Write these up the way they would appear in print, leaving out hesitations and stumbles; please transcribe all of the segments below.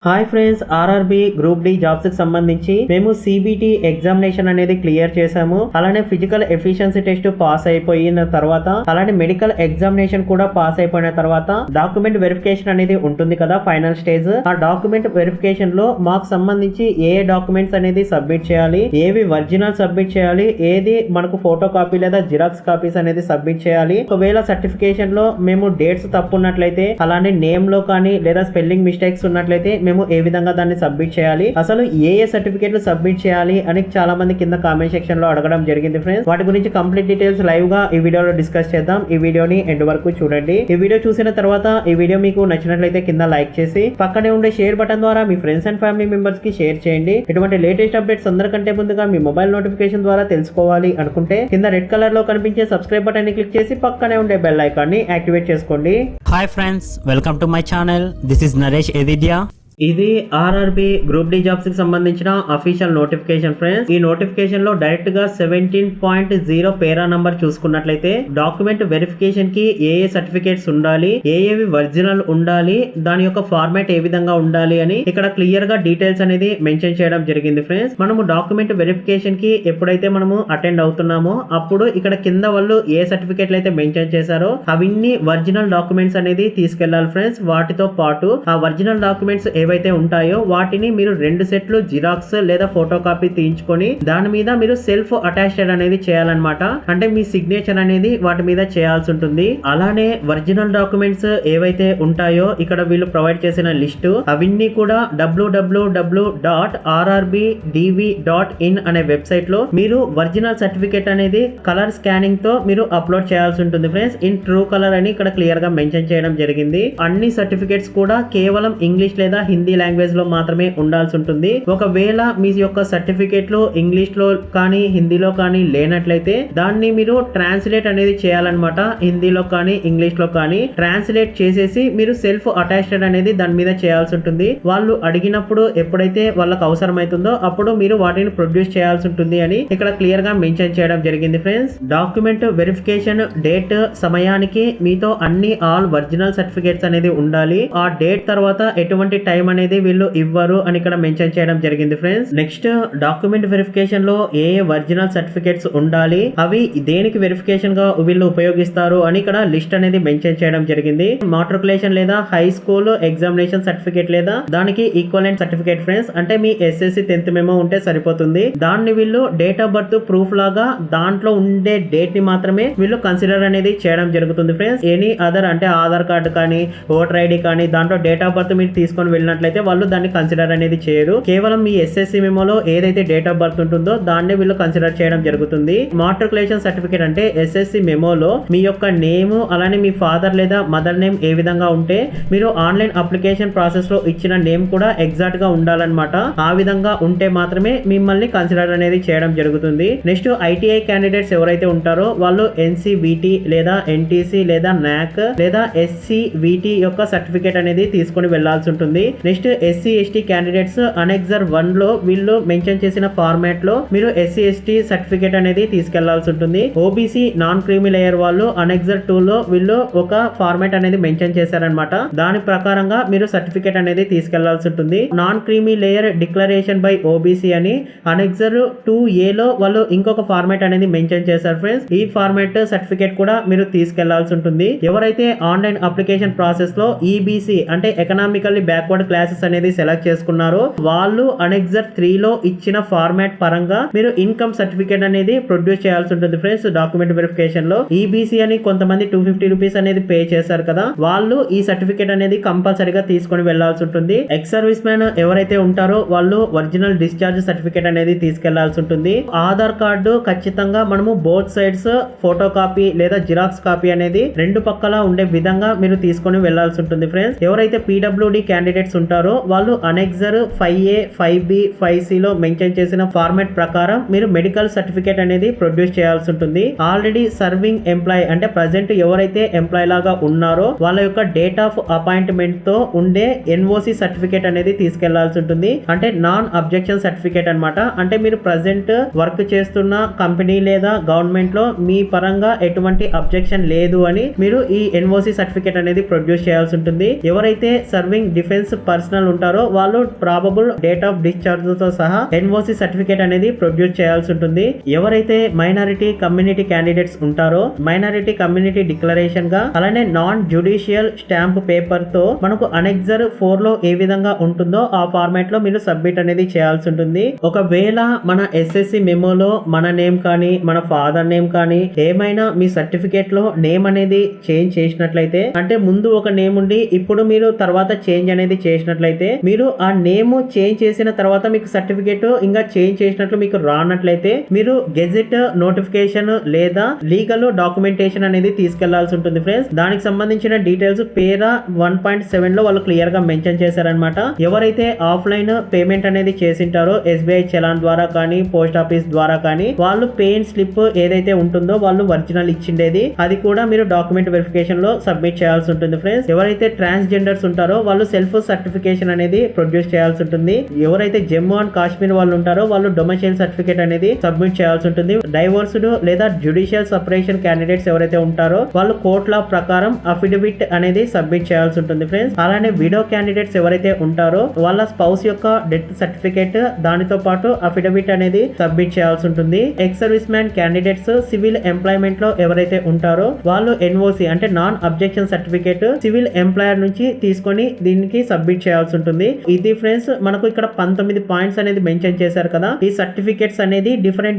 Hi friends, RRB group D jobs కి సంబంధించి మేము సిబిటి ఎగ్జామినేషన్ అనేది క్లియర్ చేసాము. అలానే ఫిజికల్ ఎఫిషియన్సీ టెస్ట్ పాస్ అయిపోయిన తర్వాత, అలానే మెడికల్ ఎగ్జామినేషన్ కూడా పాస్ అయిపోయిన తర్వాత డాక్యుమెంట్ వెరిఫికేషన్ అనేది ఉంటుంది కదా, ఫైనల్ స్టేజ్. ఆ డాక్యుమెంట్ వెరిఫికేషన్ లో మాకు సంబంధించి ఏ డాక్యుమెంట్స్ అనేది సబ్మిట్ చేయాలి, ఏవి ఒరిజినల్ సబ్మిట్ చేయాలి, ఏది మనకు ఫోటో కాపీ లేదా జిరాక్స్ కాపీస్ అనేది సబ్మిట్ చేయాలి. ఒకవేళ సర్టిఫికేషన్ లో మేము డేట్స్ తప్పు ఉన్నట్లయితే, అలానే నేమ్ లో కానీ లేదా స్పెల్లింగ్ మిస్టేక్స్ ఉన్నట్లయితే మేము ఏ విధంగా దాన్ని సబ్మిట్ చేయాలి, అసలు ఏ సర్టిఫికేట్లు సబ్మిట్ చేయాలి అని చాలా మంది కింద కామెంట్ సెక్షన్ లో అడగడం జరిగింది ఫ్రెండ్స్. వాటి గురించి కంప్లీట్ డీటెయిల్స్ లైవ్ గా ఈ వీడియోలో డిస్కస్ చేద్దాం. ఈ వీడియోని ఎండ్ వరకు చూడండి. ఈ వీడియో చూసిన తర్వాత ఈ వీడియో మీకు నచ్చినట్లయితే కింద లైక్ చేసి పక్కనే ఉండే షేర్ బటన్ ద్వారా మీ ఫ్రెండ్స్ అండ్ ఫ్యామిలీ మెంబర్స్ కి షేర్ చేయండి. ఇటువంటి లేటెస్ట్ అప్డేట్స్ అందరికంటే ముందుగా మీ మొబైల్ నోటిఫికేషన్ ద్వారా తెలుసుకోవాలి అనుకుంటే కింద రెడ్ కలర్ లో కనిపించే సబ్స్క్రైబ్ బటన్ ని క్లిక్ చేసి పక్కనే ఉండే బెల్ ఐకాన్ ని యాక్టివేట్ చేసుకోండి. Hi friends, welcome to my channel. This is Naresh ఎదిద్యా. ఇది ఆర్ఆర్బి గ్రూప్ డి జాబ్స్ కి సంబంధించిన అఫీషియల్ నోటిఫికేషన్ ఫ్రెండ్స్. ఈ నోటిఫికేషన్ లో డైరెక్ట్ గా 17.0 పేరా నంబర్ చూసుకున్నట్లయితే డాక్యుమెంట్ వెరిఫికేషన్ కి ఏ సర్టిఫికేట్స్ ఉండాలి, ఏవి ఒరిజినల్ ఉండాలి, దాని యొక్క ఫార్మాట్ ఏ విధంగా ఉండాలి అని ఇక్కడ క్లియర్ గా డీటెయిల్స్ అనేది మెన్షన్ చేయడం జరిగింది ఫ్రెండ్స్. మనము డాక్యుమెంట్ వెరిఫికేషన్ కి ఎప్పుడైతే మనము అటెండ్ అవుతున్నామో అప్పుడు ఇక్కడ కింద వాళ్ళు ఏ సర్టిఫికేట్లు అయితే మెన్షన్ చేశారో అవన్నీ ఒరిజినల్ డాక్యుమెంట్స్ అనేది తీసుకెళ్లాలి ఫ్రెండ్స్. వాటితో పాటు ఆ ఒరిజినల్ డాక్యుమెంట్స్ ఏవైతే ఉంటాయో వాటిని మీరు 2 సెట్లు జిరాక్స్ లేదా ఫోటో కాపీ తీయించుకొని దాని మీద మీరు సెల్ఫ్ అటాచ్డ్ అనేది చేయాలన్నమాట. అంటే మీ సిగ్నేచర్ అనేది వాటి మీద చేయాల్సి ఉంటుంది. అలానే ఒరిజినల్ డాక్యుమెంట్స్ ఏవైతే ఉంటాయో ఇక్కడ వీళ్ళు ప్రొవైడ్ చేసిన లిస్ట్ అవన్నీ కూడా www.rrbdv.in అనే వెబ్సైట్ లో మీరు ఒరిజినల్ సర్టిఫికేట్ అనేది కలర్ స్కానింగ్ తో మీరు అప్లోడ్ చేయాల్సి ఉంటుంది ఫ్రెండ్స్. ఇన్ ట్రూ కలర్ అని ఇక్కడ క్లియర్ గా మెన్షన్ చేయడం జరిగింది. అన్ని సర్టిఫికేట్స్ కూడా కేవలం ఇంగ్లీష్ లేదా హిందీ లాంగ్వేజ్ లో మాత్రమే ఉండాల్సి ఉంటుంది. ఒకవేళ మీ యొక్క సర్టిఫికేట్ లో ఇంగ్లీష్ లో కానీ హిందీలో కానీ లేనట్లయితే దాన్ని మీరు ట్రాన్స్లేట్ అనేది చేయాలన్నమాట. హిందీలో కానీ ఇంగ్లీష్ లో కానీ ట్రాన్స్లేట్ చేసేసి మీరు సెల్ఫ్ అటాచ్డ్ అనేది దాని మీద చేయాల్సి ఉంటుంది. వాళ్ళు అడిగినప్పుడు ఎప్పుడైతే వాళ్ళకి అవసరమైతుందో అప్పుడు మీరు వాటిని ప్రొడ్యూస్ చేయాల్సి ఉంటుంది అని ఇక్కడ క్లియర్ గా మెన్షన్ చేయడం జరిగింది ఫ్రెండ్స్. డాక్యుమెంట్ వెరిఫికేషన్ డేట్ సమయానికి మీతో అన్ని ఆల్ ఒరిజినల్ సర్టిఫికేట్స్ అనేది ఉండాలి. ఆ డేట్ తర్వాత ఎటువంటి టైం అనేది వీళ్ళు ఇవ్వరు అని ఇక్కడ మెన్షన్ చేయడం జరిగింది ఫ్రెండ్స్. నెక్స్ట్ డాక్యుమెంట్ వెరిఫికేషన్ లో ఏ ఒరిజినల్ సర్టిఫికేట్స్ ఉండాలి, అవి దేనికి వెరిఫికేషన్ గా వీళ్ళు ఉపయోగిస్తారు అని ఇక్కడ లిస్ట్ అనేది మెన్షన్ చేయడం జరిగింది. మాట్రికులేషన్ లేదా హై స్కూల్ ఎగ్జామినేషన్ సర్టిఫికేట్ లేదా దానికి ఈక్వలెంట్ సర్టిఫికేట్ ఫ్రెండ్స్. అంటే మీ ఎస్ఎస్సి 10th మెమో ఉంటే సరిపోతుంది. దాన్ని వీళ్ళు డేట్ ఆఫ్ బర్త్ ప్రూఫ్ లాగా దాంట్లో ఉండే డేట్ ని మాత్రమే వీళ్ళు కన్సిడర్ అనేది చేయడం జరుగుతుంది ఫ్రెండ్స్. ఎనీ అదర్ అంటే ఆధార్ కార్డు కానీ ఓటర్ ఐడి కానీ దాంట్లో డేట్ ఆఫ్ బర్త్ మీరు తీసుకొని వెళ్ళినట్లయితే వాళ్ళు దాన్ని కన్సిడర్ అనేది చేయరు. కేవలం మీ ఎస్ఎస్సి మెమోలో ఏదైతే డేట్ ఆఫ్ బర్త్ ఉంటుందో దాన్ని వీళ్ళు కన్సిడర్ చేయడం జరుగుతుంది. మాట్రికులేషన్ సర్టిఫికేట్ అంటే ఎస్ఎస్సి మెమోలో మీ యొక్క నేమ్ అలానే మీ ఫాదర్ లేదా మదర్ నేమ్ ఏ విధంగా ఉంటే మీరు ఆన్లైన్ అప్లికేషన్ ప్రాసెస్ లో ఇచ్చిన నేమ్ కూడా ఎగ్జాక్ట్ గా ఉండాలన్నమాట. ఆ విధంగా ఉంటే మాత్రమే మిమ్మల్ని కన్సిడర్ అనేది చేయడం జరుగుతుంది. నెక్స్ట్ ఐటీఐ క్యాండిడేట్స్ ఎవరైతే ఉంటారో వాళ్ళు ఎన్సీవీటీ లేదా ఎన్టీసీ లేదా నాక్ లేదా ఎస్సీవీటీ యొక్క సర్టిఫికేట్ అనేది తీసుకొని వెళ్లాల్సి ఉంటుంది. Next SC ST candidates annexure 1 లో వీళ్ళు మెన్షన్ చేసిన ఫార్మాట్ లో మీరు ఎస్సీ ఎస్టీ సర్టిఫికేట్ అనేది తీసుకెళ్లాల్సి ఉంటుంది. ఓబీసీ నాన్ క్రీమీ లేయర్ వాళ్ళు అనెక్సర్ 2 లో వీళ్ళు ఒక ఫార్మాట్ అనేది మెన్షన్ చేశారనమాట. దాని ప్రకారంగా మీరు సర్టిఫికేట్ అనేది తీసుకెళ్లాల్సి ఉంటుంది. Non creamy layer declaration by OBC అని అనెక్సర్ 2A లో వాళ్ళు ఇంకొక ఫార్మాట్ అనేది మెన్షన్ చేశారు ఫ్రెండ్స్. ఈ ఫార్మాట్ సర్టిఫికేట్ కూడా మీరు తీసుకెళ్లాల్సి ఉంటుంది. ఎవరైతే ఆన్లైన్ అప్లికేషన్ ప్రాసెస్ లో ఈబీసీ అంటే ఎకనామికల్లీ బ్యాక్వర్డ్ క్లాసెస్ అనేది సెలెక్ట్ చేసుకున్నారు వాళ్ళు అనెక్సర్ 3 లో ఇచ్చిన ఫార్మాట్ పరంగా మీరు ఇన్కమ్ సర్టిఫికేట్ అనేది ప్రొడ్యూస్ చేయాల్సి ఉంటుంది ఫ్రెండ్స్. డాక్యుమెంట్ వెరిఫికేషన్ లో ఈబీసీ అని కొంతమంది 250 రూపీస్ అనేది పే చేశారు కదా, వాళ్ళు ఈ సర్టిఫికేట్ అనేది కంపల్సరీగా తీసుకొని వెళ్లాల్సి ఉంటుంది. ఎక్స్ సర్వీస్ మ్యాన్ ఎవరైతే ఉంటారో వాళ్ళు ఒరిజినల్ డిశ్చార్జ్ సర్టిఫికేట్ అనేది తీసుకెళ్లాల్సి ఉంటుంది. ఆధార్ కార్డు ఖచ్చితంగా మనము బోత్ సైడ్స్ ఫోటో కాపీ లేదా జిరాక్స్ కాపీ అనేది 2 పక్కల ఉండే విధంగా మీరు తీసుకొని వెళ్లాల్సి ఉంటుంది ఫ్రెండ్స్. ఎవరైతే పీడబ్ల్యూడి క్యాండిడేట్స్ ఉంటారో వాళ్ళు అనెక్సర్ 5A 5B 5C లో మెన్షన్ చేసిన ఫార్మాట్ ప్రకారం మీరు మెడికల్ సర్టిఫికేట్ అనేది ప్రొడ్యూస్ చేయాల్సి ఉంటుంది. ఆల్రెడీ సర్వింగ్ ఎంప్లాయ్ అంటే ప్రజెంట్ ఎవరైతే ఎంప్లాయ్ లాగా ఉన్నారో వాళ్ళ యొక్క డేట్ ఆఫ్ అపాయింట్మెంట్ తో ఉండే ఎన్ఓసి సర్టిఫికేట్ అనేది తీసుకెళ్లాల్సి ఉంటుంది. అంటే నాన్ అబ్జెక్షన్ సర్టిఫికేట్ అన్నమాట. అంటే మీరు ప్రజెంట్ వర్క్ చేస్తున్న కంపెనీ లేదా గవర్నమెంట్ లో మీ పరంగా ఎటువంటి అబ్జెక్షన్ లేదు అని మీరు ఈ ఎన్ఓసి సర్టిఫికేట్ అనేది ప్రొడ్యూస్ చేయాల్సి ఉంటుంది. ఎవరైతే సర్వింగ్ డిఫెన్స్ పర్సనల్ ఉంటారో వాళ్ళు ప్రాబబుల్ డేట్ ఆఫ్ డిశ్చార్జ్ తో సహా ఎన్ఓసి సర్టిఫికేట్ అనేది ప్రొడ్యూస్ చేయాల్సి ఉంటుంది. ఎవరైతే మైనారిటీ కమ్యూనిటీ క్యాండిడేట్స్ ఉంటారో మైనారిటీ కమ్యూనిటీ డిక్లరేషన్ గా అలానే నాన్ జ్యుడిషియల్ స్టాంప్ పేపర్ తో మనకు అనెక్సర్ 4 లో ఏ విధంగా ఉంటుందో ఆ ఫార్మాట్ లో మీరు సబ్మిట్ అనేది చేయాల్సి ఉంటుంది. ఒకవేళ మన ఎస్ఎస్సి మెమోలో మన నేమ్ కానీ మన ఫాదర్ నేమ్ కానీ ఏమైనా మీ సర్టిఫికేట్ లో నేమ్ అనేది చేంజ్ చేసినట్లయితే, అంటే ముందు ఒక నేమ్ ఉండి ఇప్పుడు మీరు తర్వాత చేంజ్ అనేది చేసినట్లయితే, మీరు ఆ నేమ్ చేంజ్ చేసిన తర్వాత మీకు సర్టిఫికేట్ ఇంకా చేంజ్ చేసినట్లు మీకు రానట్లయితే మీరు గెజెట్ నోటిఫికేషన్ లేదా లీగల్ డాక్యుమెంటేషన్ అనేది తీసుకెళ్లాల్సి ఉంటుంది ఫ్రెండ్స్. దానికి సంబంధించిన డీటెయిల్స్ పేరా 1.7 లో వాళ్ళు క్లియర్ గా మెన్షన్ చేశారనమాట. ఎవరైతే ఆఫ్లైన్ పేమెంట్ అనేది చేసింటారో ఎస్బీఐ చలాన్ ద్వారా కానీ పోస్ట్ ఆఫీస్ ద్వారా కానీ వాళ్ళు పేన్ స్లిప్ ఏదైతే ఉంటుందో వాళ్ళు ఒరిజినల్ ఇచ్చిండేది అది కూడా మీరు డాక్యుమెంట్ వెరిఫికేషన్ లో సబ్మిట్ చేయాల్సి ఉంటుంది ఫ్రెండ్స్. ఎవరైతే ట్రాన్స్జెండర్స్ ఉంటారో వాళ్ళు సెల్ఫ్ సర్టిఫికేషన్ అనేది ప్రొడ్యూస్ చేయాల్సి ఉంటుంది. ఎవరైతే జమ్మూ అండ్ కాశ్మీర్ వాళ్ళు ఉంటారో వాళ్ళు డొమైషియల్ సర్టిఫికేట్ అనేది సబ్మిట్ చేయాల్సి ఉంటుంది. డైవోర్స్డ్ లేదా జ్యుడిషియల్ సెపరేషన్ క్యాండిడేట్స్ ఎవరైతే ఉంటారో వాళ్ళు కోర్ట్ లా ప్రకారం అఫిడవిట్ అనేది సబ్మిట్ చేయాల్సి ఉంటుంది ఫ్రెండ్స్. అలానే విడో క్యాండిడేట్స్ ఎవరైతే ఉంటారో వాళ్ళ స్పౌస్ యొక్క డెత్ సర్టిఫికేట్ దానితో పాటు అఫిడవిట్ అనేది సబ్మిట్ చేయాల్సి ఉంటుంది. Ex service man candidates civil employment లో ఎవరైతే ఉంటారో వాళ్ళు ఎన్ఓసి అంటే non objection certificate civil employer నుంచి తీసుకొని దీనికి సబ్మిట్ చేయాల్సి ఉంటుంది. ఇది ఫ్రెండ్స్ మనకు ఇక్కడ 19 పాయింట్స్ అనేది మెన్షన్ చేశారు కదా. ఈ సర్టిఫికేట్స్ అనేది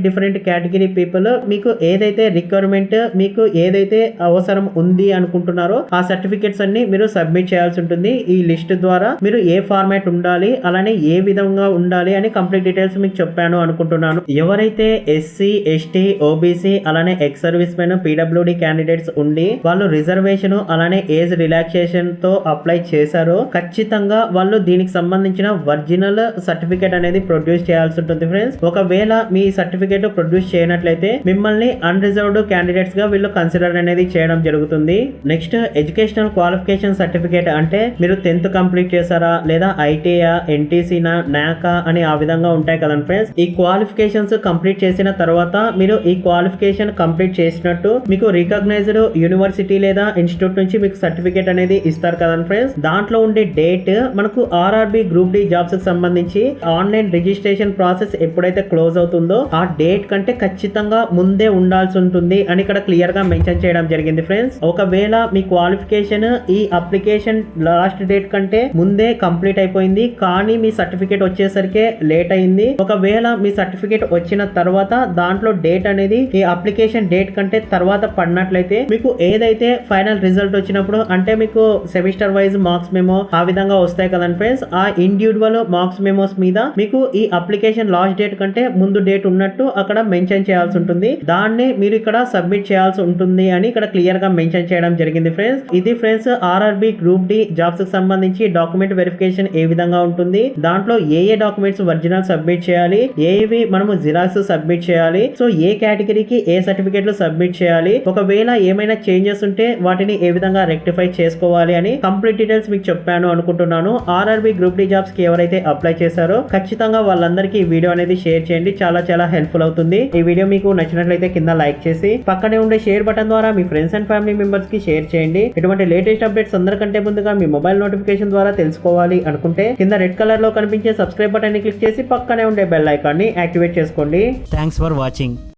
డిఫరెంట్ కేటగిరీ పీపుల్ మీకు ఏదైతే రిక్వైర్మెంట్ మీకు ఏదైతే అవసరం ఉంది అనుకుంటున్నారో ఆ సర్టిఫికేట్స్ అన్ని మీరు సబ్మిట్ చేయాల్సి ఉంటుంది. ఈ లిస్ట్ ద్వారా మీరు ఏ ఫార్మాట్ ఉండాలి అలానే ఏ విధంగా ఉండాలి అని కంప్లీట్ డీటెయిల్స్ మీకు చెప్పాను అనుకుంటున్నాను. ఎవరైతే ఎస్సీ ఎస్టీ ఓబీసీ అలానే ex service men PWD candidates ఉండి వాళ్ళు రిజర్వేషన్ అలానే ఏజ్ రిలాక్సేషన్ తో అప్లై చేశారో ఖచ్చితంగా వాళ్ళు దీనికి సంబంధించిన ఒరిజినల్ సర్టిఫికేట్ అనేది ప్రొడ్యూస్ చేయాల్సి ఉంటుంది ఫ్రెండ్స్. ఒకవేళ మీ సర్టిఫికేట్ ప్రొడ్యూస్ చేయనట్లయితే మిమ్మల్ని అన్రిజర్వ్డ్ క్యాండిడేట్స్ గా వీళ్ళు కన్సిడర్ అనేది చేయడం జరుగుతుంది. నెక్స్ట్ ఎడ్యుకేషనల్ క్వాలిఫికేషన్ సర్టిఫికేట్ అంటే మీరు 10th కంప్లీట్ చేశారా లేదా ఐటీఐ ఎన్టీసీనా నాకా అని ఆ విధంగా ఉంటాయి కదా ఫ్రెండ్స్. ఈ క్వాలిఫికేషన్స్ కంప్లీట్ చేసిన తర్వాత మీరు ఈ క్వాలిఫికేషన్ కంప్లీట్ చేసినట్టు మీకు రికగ్నైజ్డ్ యూనివర్సిటీ లేదా ఇన్స్టిట్యూట్ నుంచి మీకు సర్టిఫికేట్ అనేది ఇస్తారు కదా ఫ్రెండ్స్. దాంట్లో ఉండే డేట్ మనకు ఆర్ఆర్బి గ్రూప్ డి జాబ్స్ కి సంబంధించి ఆన్లైన్ రిజిస్ట్రేషన్ ప్రాసెస్ ఎప్పుడైతే క్లోజ్ అవుతుందో ఆ డేట్ కంటే ఖచ్చితంగా ముందే ఉండాల్సి ఉంటుంది అని ఇక్కడ క్లియర్ గా మెన్షన్ చేయడం జరిగింది ఫ్రెండ్స్. ఒకవేళ మీ క్వాలిఫికేషన్ ఈ అప్లికేషన్ లాస్ట్ డేట్ కంటే ముందే కంప్లీట్ అయిపోయింది కానీ మీ సర్టిఫికేట్ వచ్చేసరికి లేట్ అయింది. ఒకవేళ మీ సర్టిఫికేట్ వచ్చిన తర్వాత దాంట్లో డేట్ అనేది ఈ అప్లికేషన్ డేట్ కంటే తర్వాత పడినట్లయితే మీకు ఏదైతే ఫైనల్ రిజల్ట్ వచ్చినప్పుడు అంటే మీకు సెమిస్టర్ వైజ్ మార్క్స్ మెమో ఆ విధంగా వస్తాయి కదండి ఫ్రెండ్స్. ఆ ఇండివిజువల్ మార్క్స్ మెమోస్ మీద మీకు ఈ అప్లికేషన్ లాస్ట్ డేట్ కంటే ముందు డేట్ ఉన్నట్టు అక్కడ మెన్షన్ చేయాల్సి ఉంటుంది. దాన్ని మీరు ఇక్కడ సబ్మిట్ చేయాల్సి ఉంటుంది అని ఇక్కడ క్లియర్ గా మెన్షన్ చేయడం జరిగింది ఫ్రెండ్స్. ఇది friends RRB group D jobs కి సంబంధించి డాక్యుమెంట్ వెరిఫికేషన్ ఏ విధంగా ఉంటుంది, దాంట్లో ఏ డాక్యుమెంట్స్ ఒరిజినల్ సబ్మిట్ చేయాలి, ఏవి మనము జిరాక్స్ సబ్మిట్ చేయాలి, సో ఏ కేటగిరీకి ఏ సర్టిఫికేట్లు సబ్మిట్ చేయాలి, ఒకవేళ ఏమైనా చేంజెస్ ఉంటే వాటిని ఏ విధంగా రెక్టిఫై చేసుకోవాలి అని కంప్లీట్ డీటెయిల్స్ మీకు చెప్పాను అనుకుంటున్నాను. ఆర్ఆర్బి గ్రూప్ డి జాబ్స్ కి ఎవరైతే అప్లై చేశారో ఖచ్చితంగా వాళ్ళందరికీ ఈ వీడియో అనేది షేర్ చేయండి, చాలా హెల్ప్ఫుల్ అవుతుంది. ఈ వీడియో మీకు నచ్చినట్లయితే కింద లైక్ చేసి పక్కనే ఉండే షేర్ బటన్ ద్వారా మీ ఫ్రెండ్స్ అండ్ ఫ్యామిలీ మెంబర్స్ కి షేర్ చేయండి. ఇటువంటి లేటెస్ట్ అప్డేట్స్ అందరికంటే ముందుగా మీ మొబైల్ నోటిఫికేషన్ ద్వారా తెలుసుకోవాలి అనుకుంటే కింద రెడ్ కలర్ లో కనిపించే సబ్స్క్రైబ్ బటన్ ని క్లిక్ చేసి పక్కనే ఉండే బెల్ ఐకాన్ ని యాక్టివేట్ చేసుకోండి. Thanks for watching.